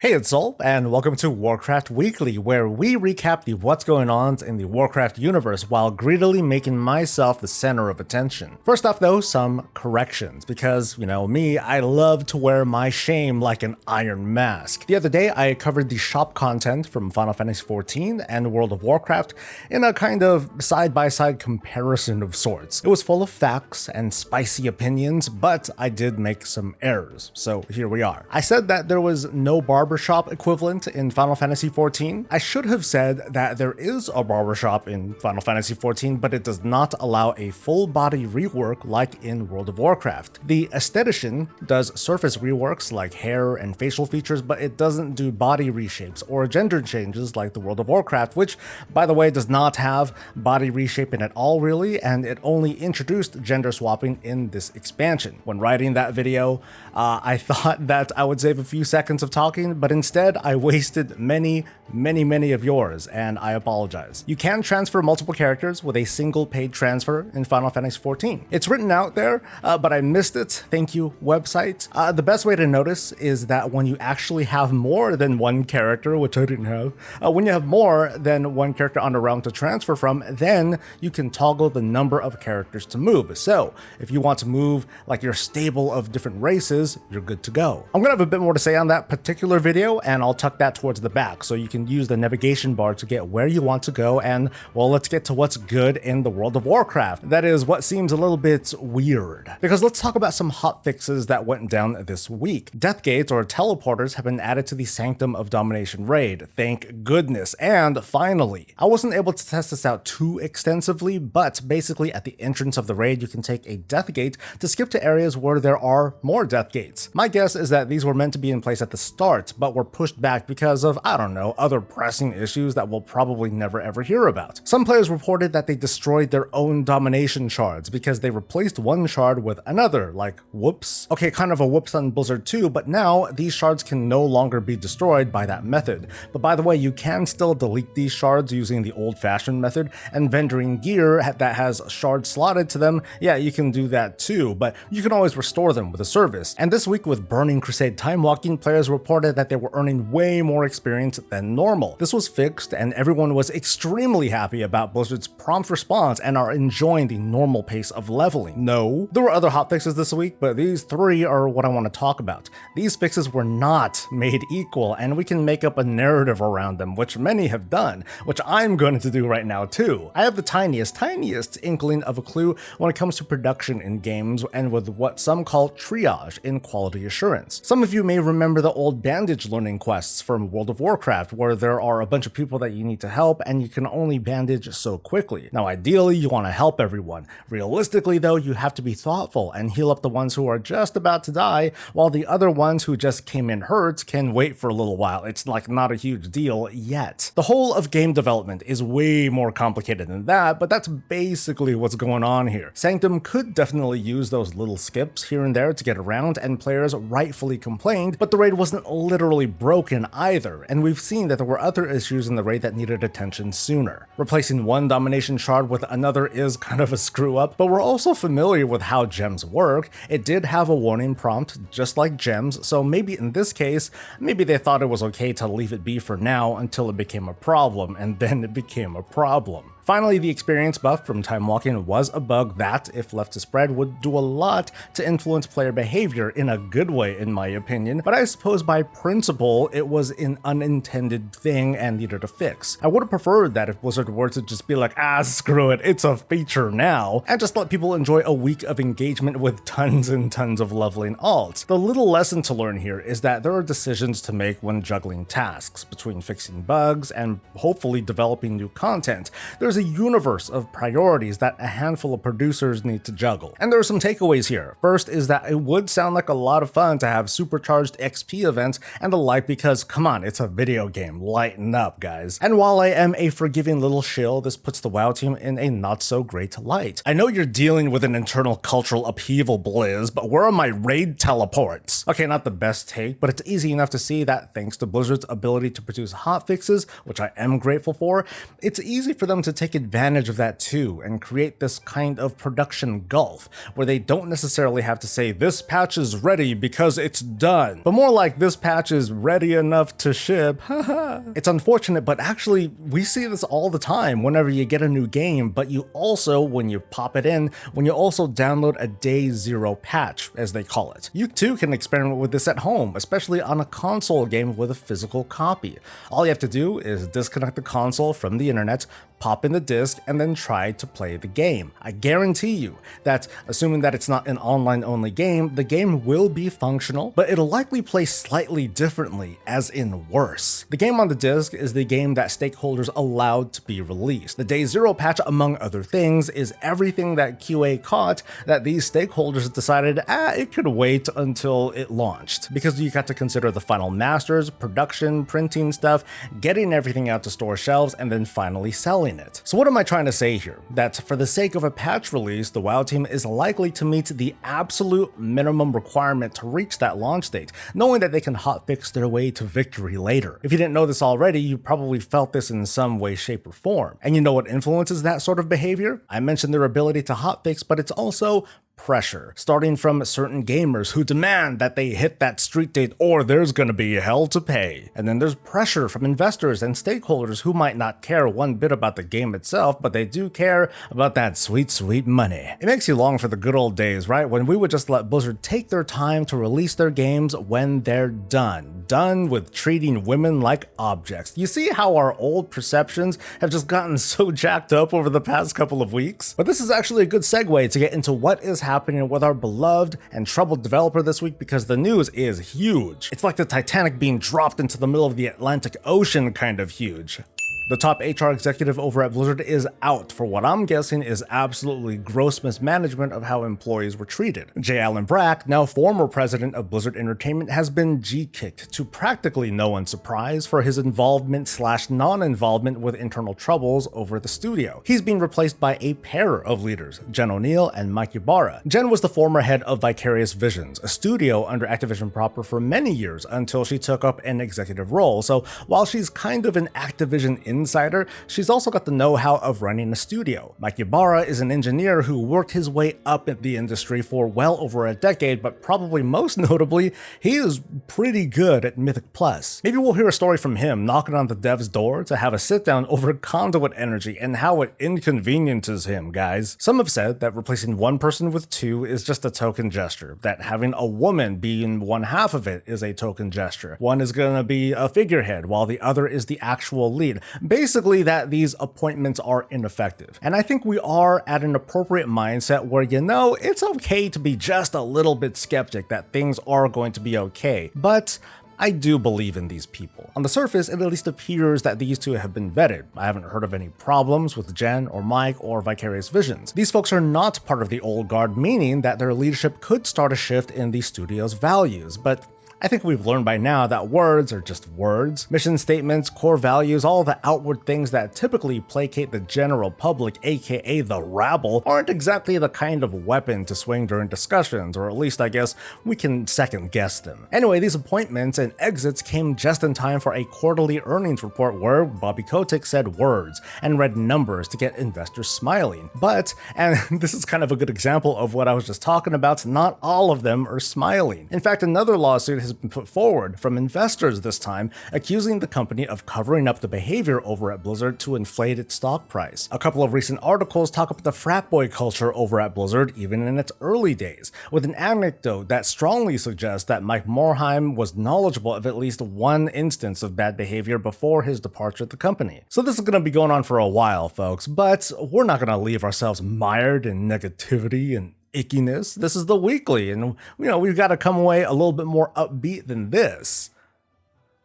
Hey, it's Soul, and welcome to Warcraft Weekly, where we recap the what's going on in the Warcraft universe while greedily making myself the center of attention. First off though, some corrections, because, me, I love to wear my shame like an iron mask. The other day, I covered the shop content from Final Fantasy XIV and World of Warcraft in a kind of side-by-side comparison of sorts. It was full of facts and spicy opinions, but I did make some errors, so here we are. I said that there was no barbershop equivalent in Final Fantasy XIV. I should have said that there is a barbershop in Final Fantasy XIV, but it does not allow a full body rework like in World of Warcraft. The aesthetician does surface reworks like hair and facial features, but it doesn't do body reshapes or gender changes like the World of Warcraft, which, by the way, does not have body reshaping at all really, and it only introduced gender swapping in this expansion. When writing that video, I thought that I would save a few seconds of talking, but instead I wasted many of yours, and I apologize. You can transfer multiple characters with a single paid transfer in Final Fantasy XIV. It's written out there, but I missed it. Thank you, website. The best way to notice is that when you actually have more than one character, which I didn't have, when you have more than one character on a realm to transfer from, then you can toggle the number of characters to move. So if you want to move like your stable of different races, you're good to go. I'm gonna have a bit more to say on that particular video, and I'll tuck that towards the back so you can use the navigation bar to get where you want to go. And well, let's get to what's good in the World of Warcraft. That is what seems a little bit weird, because let's talk about some hotfixes that went down this week. Death gates or teleporters have been added to the Sanctum of Domination raid, thank goodness. And finally, I wasn't able to test this out too extensively, but basically at the entrance of the raid you can take a death gate to skip to areas where there are more death gates. My guess is that these were meant to be in place at the start, but were pushed back because of, I don't know, other pressing issues that we'll probably never ever hear about. Some players reported that they destroyed their own domination shards because they replaced one shard with another, like whoops. Okay, kind of a whoops on Blizzard too, but now these shards can no longer be destroyed by that method. But by the way, you can still delete these shards using the old-fashioned method, and vendoring gear that has shards slotted to them, yeah, you can do that too, but you can always restore them with a service. And this week with Burning Crusade time walking, players reported that they were earning way more experience than normal. This was fixed, and everyone was extremely happy about Blizzard's prompt response and are enjoying the normal pace of leveling. No, there were other hotfixes this week, but these three are what I want to talk about. These fixes were not made equal, and we can make up a narrative around them, which many have done, which I'm going to do right now too. I have the tiniest inkling of a clue when it comes to production in games, and with what some call triage in quality assurance. Some of you may remember the old bandage learning quests from World of Warcraft, where there are a bunch of people that you need to help and you can only bandage so quickly. Now ideally you want to help everyone. Realistically though, you have to be thoughtful and heal up the ones who are just about to die, while the other ones who just came in hurt can wait for a little while. It's like not a huge deal yet. The whole of game development is way more complicated than that, but that's basically what's going on here. Sanctum could definitely use those little skips here and there to get around, and players rightfully complained, but the raid wasn't literally broken either, and we've seen that there were other issues in the raid that needed attention sooner. Replacing one domination shard with another is kind of a screw up, but we're also familiar with how gems work. It did have a warning prompt, just like gems, so maybe in this case, maybe they thought it was okay to leave it be for now until it became a problem, and then it became a problem. Finally, the experience buff from time walking was a bug that, if left to spread, would do a lot to influence player behavior in a good way in my opinion, but I suppose by principle it was an unintended thing and needed a fix. I would have preferred that if Blizzard were to just be like, screw it, it's a feature now, and just let people enjoy a week of engagement with tons and tons of leveling alts. The little lesson to learn here is that there are decisions to make when juggling tasks between fixing bugs and hopefully developing new content. There's a universe of priorities that a handful of producers need to juggle. And there are some takeaways here. First is that it would sound like a lot of fun to have supercharged XP events and the like, because come on, it's a video game, lighten up guys. And while I am a forgiving little shill, this puts the WoW team in a not so great light. I know you're dealing with an internal cultural upheaval, Blizz, but where are my raid teleports? Okay, not the best take, but it's easy enough to see that thanks to Blizzard's ability to produce hotfixes, which I am grateful for, it's easy for them to take take advantage of that too and create this kind of production gulf where they don't necessarily have to say this patch is ready because it's done, but more like this patch is ready enough to ship. It's unfortunate, but actually we see this all the time whenever you get a new game, but you also, when you pop it in, when you also download a day zero patch, as they call it. You too can experiment with this at home, especially on a console game with a physical copy. All you have to do is disconnect the console from the internet, pop in the disc, and then try to play the game. I guarantee you that, assuming that it's not an online-only game, the game will be functional, but it'll likely play slightly differently, as in worse. The game on the disc is the game that stakeholders allowed to be released. The Day Zero patch, among other things, is everything that QA caught that these stakeholders decided, it could wait until it launched. Because you got to consider the final masters, production, printing stuff, getting everything out to store shelves, and then finally selling it. So what am I trying to say here? That for the sake of a patch release, the WoW team is likely to meet the absolute minimum requirement to reach that launch date, knowing that they can hotfix their way to victory later. If you didn't know this already, you probably felt this in some way, shape, or form. And you know what influences that sort of behavior? I mentioned their ability to hotfix, but it's also pressure, starting from certain gamers who demand that they hit that street date or there's gonna be hell to pay. And then there's pressure from investors and stakeholders who might not care one bit about the game itself, but they do care about that sweet, sweet money. It makes you long for the good old days, right? When we would just let Blizzard take their time to release their games when they're done. Done with treating women like objects. You see how our old perceptions have just gotten so jacked up over the past couple of weeks? But this is actually a good segue to get into what is happening with our beloved and troubled developer this week, because the news is huge. It's like the Titanic being dropped into the middle of the Atlantic Ocean kind of huge. The top HR executive over at Blizzard is out for what I'm guessing is absolutely gross mismanagement of how employees were treated. J. Allen Brack, now former president of Blizzard Entertainment, has been G-kicked to practically no one's surprise for his involvement/non-involvement with internal troubles over the studio. He's being replaced by a pair of leaders, Jen O'Neill and Mike Ybarra. Jen was the former head of Vicarious Visions, a studio under Activision proper, for many years until she took up an executive role. So while she's kind of an Activision insider, she's also got the know-how of running a studio. Mike Ybarra is an engineer who worked his way up in the industry for well over a decade, but probably most notably, he is pretty good at Mythic Plus. Maybe we'll hear a story from him knocking on the dev's door to have a sit-down over conduit energy and how it inconveniences him, guys. Some have said that replacing one person with two is just a token gesture, that having a woman being one half of it is a token gesture. One is gonna be a figurehead while the other is the actual lead. Basically that these appointments are ineffective. And I think we are at an appropriate mindset where, you know, it's okay to be just a little bit skeptic that things are going to be okay. But I do believe in these people. On the surface, it at least appears that these two have been vetted. I haven't heard of any problems with Jen or Mike or Vicarious Visions. These folks are not part of the old guard, meaning that their leadership could start a shift in the studio's values. But I think we've learned by now that words are just words. Mission statements, core values, all the outward things that typically placate the general public, aka the rabble, aren't exactly the kind of weapon to swing during discussions, or at least I guess we can second guess them. Anyway, these appointments and exits came just in time for a quarterly earnings report where Bobby Kotick said words and read numbers to get investors smiling. But, and this is kind of a good example of what I was just talking about, not all of them are smiling. In fact, another lawsuit has been put forward from investors this time, accusing the company of covering up the behavior over at Blizzard to inflate its stock price. A couple of recent articles talk about the frat boy culture over at Blizzard even in its early days, with an anecdote that strongly suggests that Mike Morhaime was knowledgeable of at least one instance of bad behavior before his departure at the company. So this is going to be going on for a while, folks, but we're not going to leave ourselves mired in negativity and ickiness. This is the weekly, and we've got to come away a little bit more upbeat than this.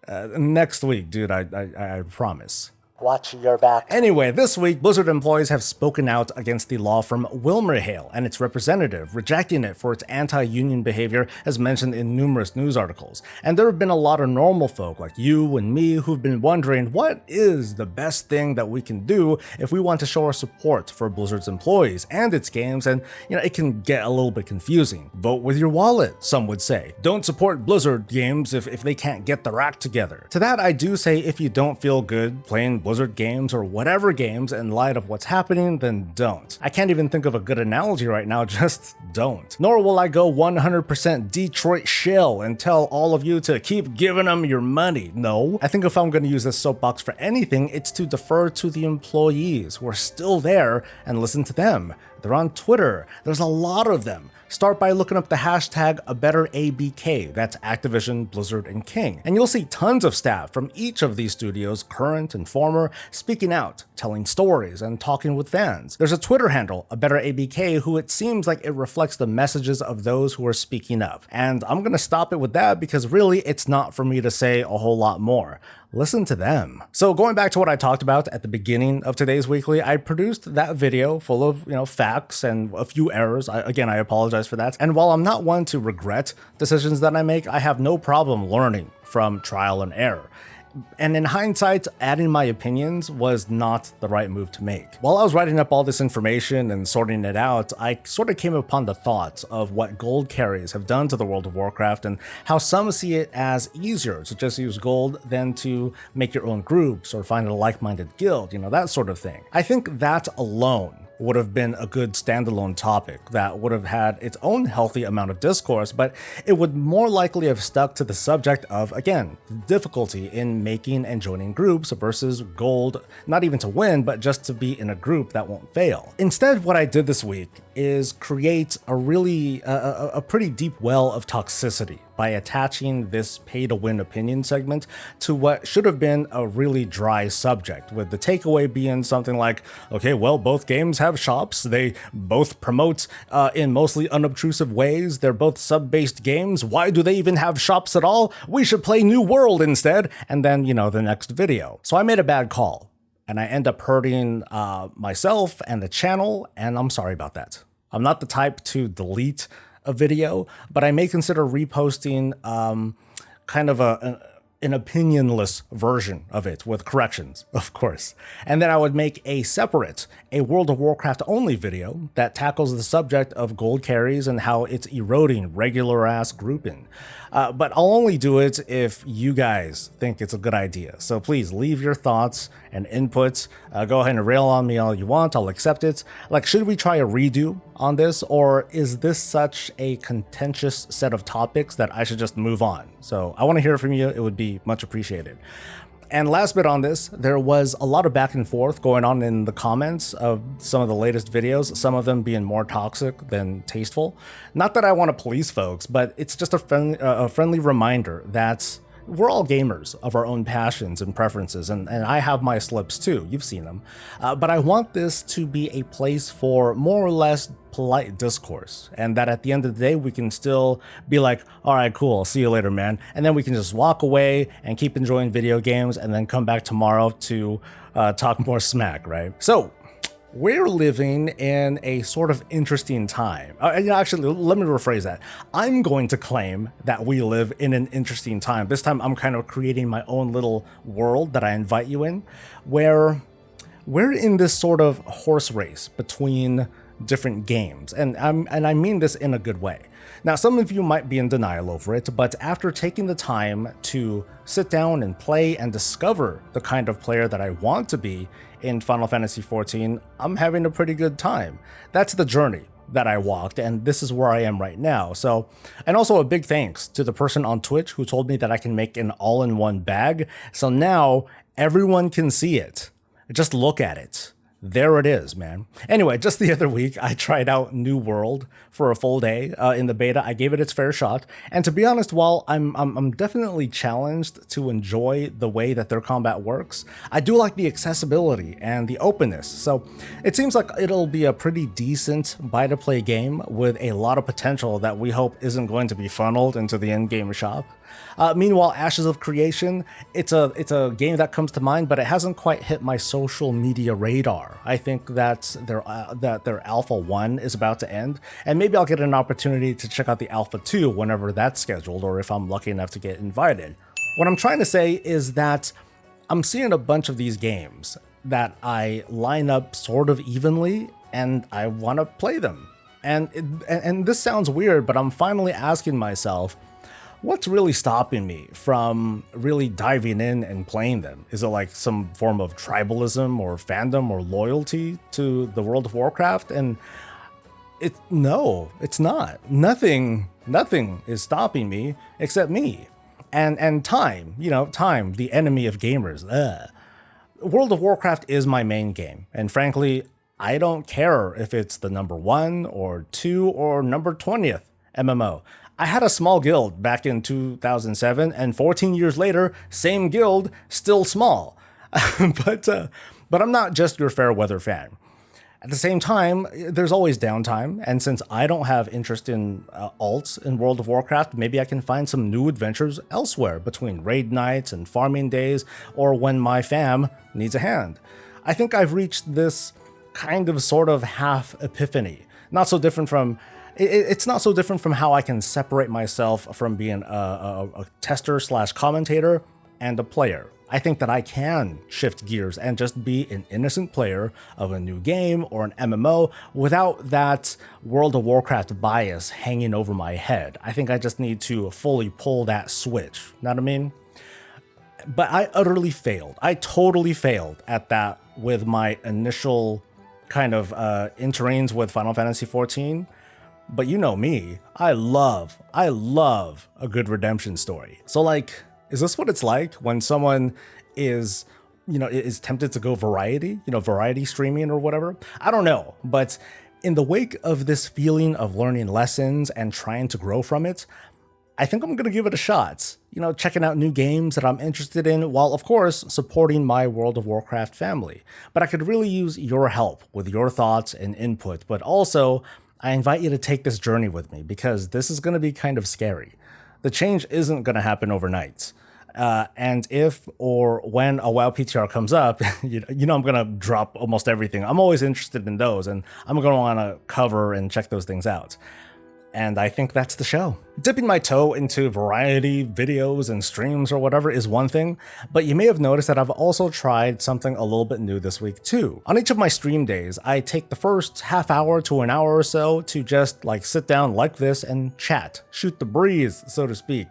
Next week, dude, I promise. Watch your back. Anyway, this week, Blizzard employees have spoken out against the law from WilmerHale and its representative, rejecting it for its anti-union behavior as mentioned in numerous news articles. And there have been a lot of normal folk like you and me who've been wondering what is the best thing that we can do if we want to show our support for Blizzard's employees and its games, and it can get a little bit confusing. Vote with your wallet, some would say. Don't support Blizzard games if they can't get their act together. To that I do say, if you don't feel good playing Blizzard Blizzard games or whatever games in light of what's happening, then don't. I can't even think of a good analogy right now, just don't. Nor will I go 100% Detroit shill and tell all of you to keep giving them your money. No. I think if I'm going to use this soapbox for anything, it's to defer to the employees who are still there and listen to them. They're on Twitter. There's a lot of them. Start by looking up the hashtag #AbetterABK, that's Activision, Blizzard, and King. And you'll see tons of staff from each of these studios, current and former, speaking out, telling stories, and talking with fans. There's a Twitter handle, #AbetterABK, who it seems like it reflects the messages of those who are speaking up. And I'm gonna stop it with that because really it's not for me to say a whole lot more. Listen to them. So going back to what I talked about at the beginning of today's weekly, I produced that video full of, facts and a few errors. I apologize for that. And while I'm not one to regret decisions that I make, I have no problem learning from trial and error. And in hindsight, adding my opinions was not the right move to make. While I was writing up all this information and sorting it out, I sort of came upon the thought of what gold carries have done to the world of Warcraft and how some see it as easier to just use gold than to make your own groups or find a like-minded guild, that sort of thing. I think that alone would have been a good standalone topic that would have had its own healthy amount of discourse, but it would more likely have stuck to the subject of, again, difficulty in making and joining groups versus gold, not even to win, but just to be in a group that won't fail. Instead, what I did this week is create a pretty deep well of toxicity by attaching this pay-to-win opinion segment to what should have been a really dry subject, with the takeaway being something like, okay, well, both games have shops, they both promote in mostly unobtrusive ways, they're both sub-based games, why do they even have shops at all? We should play New World instead, and then, the next video. So I made a bad call, and I end up hurting myself and the channel, and I'm sorry about that. I'm not the type to delete a video, but I may consider reposting kind of an opinionless version of it with corrections, of course. And then I would make a World of Warcraft only video that tackles the subject of gold carries and how it's eroding regular ass grouping. But I'll only do it if you guys think it's a good idea. So please leave your thoughts and inputs. Go ahead and rail on me all you want. I'll accept it. Like, should we try a redo on this, or is this such a contentious set of topics that I should just move on? So I want to hear from you. It would be much appreciated. And last bit on this, there was a lot of back and forth going on in the comments of some of the latest videos, some of them being more toxic than tasteful. Not that I want to police folks, but it's just a friendly reminder that we're all gamers of our own passions and preferences, and I have my slips too, you've seen them. But I want this to be a place for more or less polite discourse, and that at the end of the day we can still be like, all right, cool, I'll see you later, man, and then we can just walk away and keep enjoying video games and then come back tomorrow to talk more smack, right? So we're living in a sort of interesting time. Actually, let me rephrase that. I'm going to claim that we live in an interesting time. This time I'm kind of creating my own little world that I invite you in, where we're in this sort of horse race between different games. And I mean this in a good way. Now, some of you might be in denial over it, but after taking the time to sit down and play and discover the kind of player that I want to be in Final Fantasy XIV, I'm having a pretty good time. That's the journey that I walked, and this is where I am right now. So, and also a big thanks to the person on Twitch who told me that I can make an all-in-one bag. So now everyone can see it. Just look at it. There it is, man. Anyway, just the other week, I tried out New World for a full day in the beta. I gave it its fair shot. And to be honest, while I'm definitely challenged to enjoy the way that their combat works, I do like the accessibility and the openness. So it seems like it'll be a pretty decent buy-to-play game with a lot of potential that we hope isn't going to be funneled into the in-game shop. Meanwhile, Ashes of Creation, it's a game that comes to mind, but it hasn't quite hit my social media radar. I think that their Alpha 1 is about to end, and maybe I'll get an opportunity to check out the Alpha 2 whenever that's scheduled, or if I'm lucky enough to get invited. What I'm trying to say is that I'm seeing a bunch of these games that I line up sort of evenly, and I want to play them. And this sounds weird, but I'm finally asking myself, what's really stopping me from really diving in and playing them? Is it like some form of tribalism or fandom or loyalty to the World of Warcraft? And no, it's not. Nothing is stopping me except me. And time, time, the enemy of gamers. World of Warcraft is my main game, and frankly, I don't care if it's the number 1 or 2 or number 20th MMO. I had a small guild back in 2007, and 14 years later, same guild, still small. but I'm not just your fair weather fan. At the same time, there's always downtime, and since I don't have interest in alts in World of Warcraft, maybe I can find some new adventures elsewhere between raid nights and farming days, or when my fam needs a hand. I think I've reached this kind of sort of half epiphany. Not so different from it's not so different from how I can separate myself from being a tester / commentator and a player. I think that I can shift gears and just be an innocent player of a new game or an MMO without that World of Warcraft bias hanging over my head. I think I just need to fully pull that switch. Know what I mean? But I utterly failed. I totally failed at that with my initial kind of interactions with Final Fantasy XIV. But you know me, I love a good redemption story. So like, is this what it's like when someone is tempted to go variety, variety streaming or whatever? I don't know, but in the wake of this feeling of learning lessons and trying to grow from it, I think I'm gonna give it a shot. Checking out new games that I'm interested in while, of course, supporting my World of Warcraft family. But I could really use your help with your thoughts and input, but also I invite you to take this journey with me because this is gonna be kind of scary. The change isn't gonna happen overnight. And if or when a WoW PTR comes up, I'm gonna drop almost everything. I'm always interested in those, and I'm gonna wanna cover and check those things out. And I think that's the show. Dipping my toe into variety videos and streams or whatever is one thing, but you may have noticed that I've also tried something a little bit new this week too. On each of my stream days, I take the first half hour to an hour or so to just sit down like this and chat, shoot the breeze, so to speak,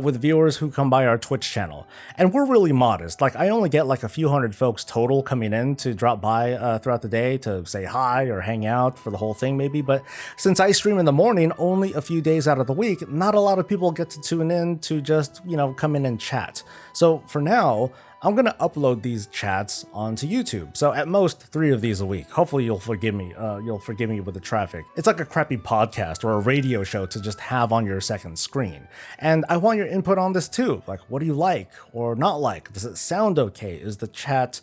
with viewers who come by our Twitch channel. And we're really modest. I only get a few hundred folks total coming in to drop by throughout the day to say hi or hang out for the whole thing maybe, but since I stream in the morning only a few days out of the week, not a lot of people get to tune in to just, come in and chat. So for now, I'm gonna upload these chats onto YouTube. So at most 3 of these a week. Hopefully you'll forgive me. You'll forgive me with the traffic. It's like a crappy podcast or a radio show to just have on your second screen. And I want your input on this too. What do you like or not like? Does it sound okay? Is the chat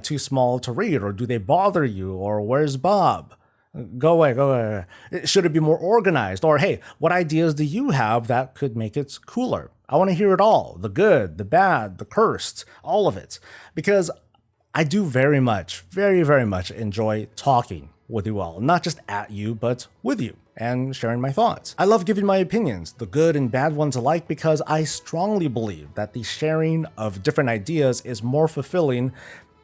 too small to read, or do they bother you? Or where's Bob? Go away. Should it be more organized? Or hey, what ideas do you have that could make it cooler? I want to hear it all. The good, the bad, the cursed, all of it. Because I do very much enjoy talking with you all. Not just at you, but with you and sharing my thoughts. I love giving my opinions, the good and bad ones alike, because I strongly believe that the sharing of different ideas is more fulfilling,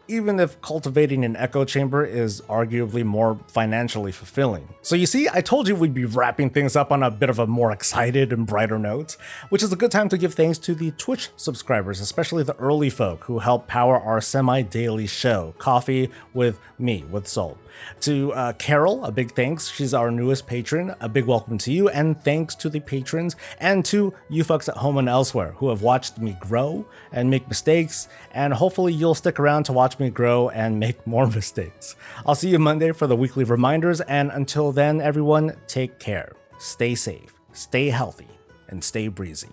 even if cultivating an echo chamber is arguably more financially fulfilling. So you see, I told you we'd be wrapping things up on a bit of a more excited and brighter note, which is a good time to give thanks to the Twitch subscribers, especially the early folk who help power our semi-daily show, Coffee with me, with Soul. To Carol, a big thanks. She's our newest patron. A big welcome to you, and thanks to the patrons and to you folks at home and elsewhere who have watched me grow and make mistakes, and hopefully you'll stick around to watch me grow and make more mistakes. I'll see you Monday for the weekly reminders, and until then, everyone, take care, stay safe, stay healthy, and stay breezy.